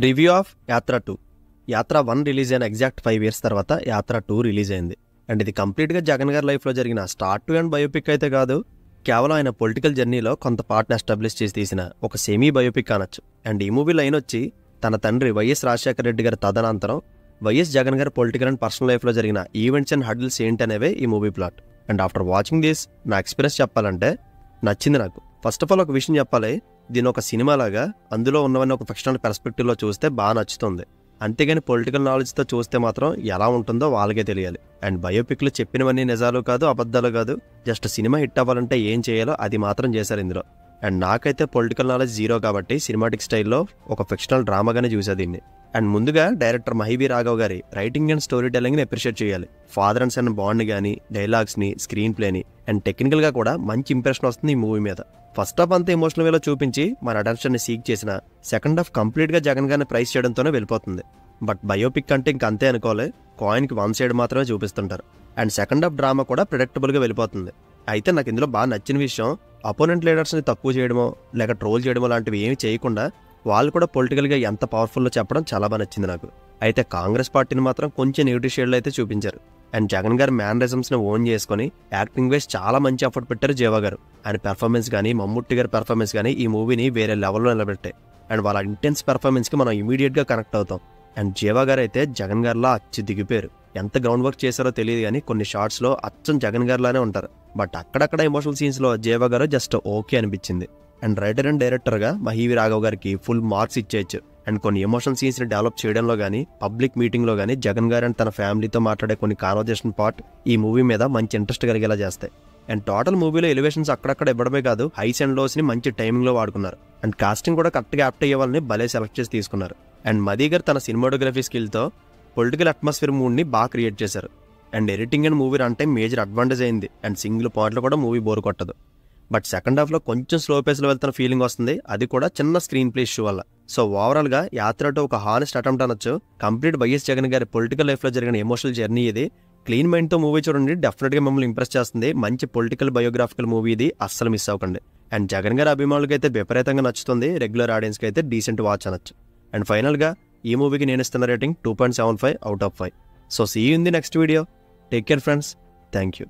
Review of యాత్ర 2. యాత్ర 1 release అయిన ఎగ్జాక్ట్ 5 years తర్వాత యాత్ర 2 రిలీజ్ అయింది. అండ్ ఇది కంప్లీట్గా జగన్ గారి లైఫ్లో జరిగిన స్టార్ట్ టు ఎండ్ బయోపిక్ అయితే కాదు, కేవలం ఆయన పొలిటికల్ జర్నీలో కొంత పార్ట్ని ఎస్టాబ్లిష్ చేసి తీసిన ఒక సెమీ బయోపిక్ అనొచ్చు. అండ్ ఈ మూవీ లైన్ వచ్చి తన తండ్రి వైఎస్ రాజశేఖర రెడ్డి గారి తదనంతరం వైఎస్ జగన్ గారి పొలిటికల్ అండ్ పర్సనల్ లైఫ్లో జరిగిన ఈవెంట్స్ అండ్ హడిల్స్ ఏంటనేవే ఈ movie plot. And after watching this నా ఎక్స్పీరియన్స్ చెప్పాలంటే నచ్చింది నాకు. ఫస్ట్ ఆఫ్ ఆల్ ఒక విషయం చెప్పాలి, దీని ఒక సినిమాలాగా అందులో ఉన్నవన్నీ ఒక ఫిక్షనల్ పర్స్పెక్టివ్లో చూస్తే బాగా నచ్చుతుంది. అంతేగాని పొలిటికల్ నాలెడ్జ్తో చూస్తే మాత్రం ఎలా ఉంటుందో వాళ్ళకే తెలియాలి. అండ్ బయోపిక్లు చెప్పినవన్నీ నిజాలు కాదు, అబద్ధాలు కాదు, జస్ట్ సినిమా హిట్ అవ్వాలంటే ఏం చేయాలో అది మాత్రం చేశారు ఇందులో. అండ్ నాకైతే పొలిటికల్ నాలెడ్జ్ జీరో కాబట్టి సినిమాటిక్ స్టైల్లో ఒక ఫిక్షనల్ డ్రామాగానే చూసా దీన్ని. అండ్ ముందుగా డైరెక్టర్ మహీవి రాఘవ్ గారి రైటింగ్ అండ్ స్టోరీ టెల్లింగ్ని అప్రిషియేట్ చేయాలి. ఫాదర్ అండ్ సన్ బాండ్ కానీ, డైలాగ్స్ని, స్క్రీన్ ప్లేని అండ్ టెక్నికల్గా కూడా మంచి ఇంప్రెషన్ వస్తుంది ఈ మూవీ మీద. ఫస్ట్ హాఫ్ అంతా ఎమోషనల్ వేలో చూపించి మన అటెన్షన్ని సీక్ చేసిన సెకండ్ హాఫ్ కంప్లీట్గా జగన్ గారిని ప్రైస్ చేయడంతోనే వెళ్ళిపోతుంది. బట్ బయోపిక్ అంటే ఇంక అంతే అనుకోలే, కాయిన్కి వన్ సైడ్ మాత్రమే చూపిస్తుంటారు. అండ్ సెకండ్ హాఫ్ డ్రామా కూడా ప్రెడిక్టబుల్గా వెళ్ళిపోతుంది. అయితే నాకు ఇందులో బాగా నచ్చిన విషయం, అపోనెంట్ లీడర్స్ని తక్కువ చేయడమో లేక ట్రోల్ చేయడమో లాంటివి ఏమి చేయకుండా వాళ్ళు కూడా పొలిటికల్గా ఎంత పవర్ఫుల్లో చెప్పడం చాలా బాగా నచ్చింది నాకు. అయితే కాంగ్రెస్ పార్టీని మాత్రం కొంచెం నెగిటివ్ షేడ్లో అయితే చూపించారు. అండ్ జగన్ గారి మ్యానరిజమ్స్ని ఓన్ చేసుకుని యాక్టింగ్ వైజ్ చాలా మంచి ఎఫర్ట్ పెట్టారు జీవా గారు. ఆయన పెర్ఫార్మెన్స్ కానీ, మమ్ముట్టి గారి పెర్ఫార్మెన్స్ కానీ ఈ మూవీని వేరే లెవెల్లో నిలబెట్టాయి. అండ్ వాళ్ళ ఇంటెన్స్ పెర్ఫార్మెన్స్కి మనం ఇమీడియట్గా కనెక్ట్ అవుతాం. అండ్ జీవా గారు అయితే జగన్ గారిలా అచ్చి దిగిపోయారు. ఎంత గ్రౌండ్ వర్క్ చేశారో తెలియదు కానీ కొన్ని షార్ట్స్లో అచ్చం జగన్ గారిలానే ఉంటారు. బట్ అక్కడక్కడ ఎమోషనల్ సీన్స్లో జీవా గారు జస్ట్ ఓకే అనిపించింది. అండ్ రైటర్ అండ్ డైరెక్టర్గా మహీవి రాఘవ్ గారికి ఫుల్ మార్క్స్ ఇచ్చేయచ్చు. అండ్ కొన్ని ఎమోషనల్ సీన్స్ని డెవలప్ చేయడంలో కానీ, పబ్లిక్ మీటింగ్లో కానీ జగన్ గారు అండ్ తన ఫ్యామిలీతో మాట్లాడే కొన్ని కాన్వర్జేషన్ పార్ట్ ఈ మూవీ మీద మంచి ఇంట్రెస్ట్ కలిగేలా చేస్తాయి. అండ్ టోటల్ మూవీలో ఎలివేషన్స్ అక్కడక్కడ ఇవ్వడమే కాదు, హైస్ అండ్ లోస్ని మంచి టైమింగ్లో వాడుకున్నారు. అండ్ కాస్టింగ్ కూడా కరెక్ట్గా యాప్ట్ అయ్యే వాళ్ళని భలే సెలెక్ట్ చేసి తీసుకున్నారు. అండ్ మదీ గారు తన సినిమాటోగ్రఫీ స్కిల్తో పొలిటికల్ అట్మాస్ఫియర్ మూడ్ని బాగా క్రియేట్ చేశారు. And editing and movie run time major advantage అయింది. అండ్ సింగిల్ పాయింట్లో కూడా మూవీ బోర్ కొట్టదు. బట్ సెకండ్ హాఫ్లో కొంచెం స్లో పేస్లో వెళ్తున్న ఫీలింగ్ వస్తుంది, అది కూడా చిన్న స్క్రీన్ ప్లే ఇష్యూ వల్ల. సో ఓవరాల్గా యాత్ర 2 ఒక హానెస్ట్ అటెంప్ట్ అనొచ్చు. కంప్లీట్ వైఎస్ జగన్ గారి పొలిటికల్ లైఫ్లో జరిగిన ఎమోషనల్ జర్నీ ఇది. క్లీన్ మైండ్తో మూవీ చూడండి, డెఫినెట్గా మిమ్మల్ని ఇంప్రెస్ చేస్తుంది. మంచి పొలిటికల్ బయోగ్రాఫికల్ మూవీ ఇది, అస్సలు మిస్ అవ్వకండి. అండ్ జగన్ గారి అభిమానులకి అయితే విపరీతంగా నచ్చుతుంది, రెగ్యులర్ ఆడియన్స్కి అయితే డీసెంట్ వాచ్ అనొచ్చు. అండ్ ఫైనల్గా ఈ మూవీకి నేను ఇస్తున్న rating 2.75 out of 5. So see you in the next video. Take care friends. Thank you.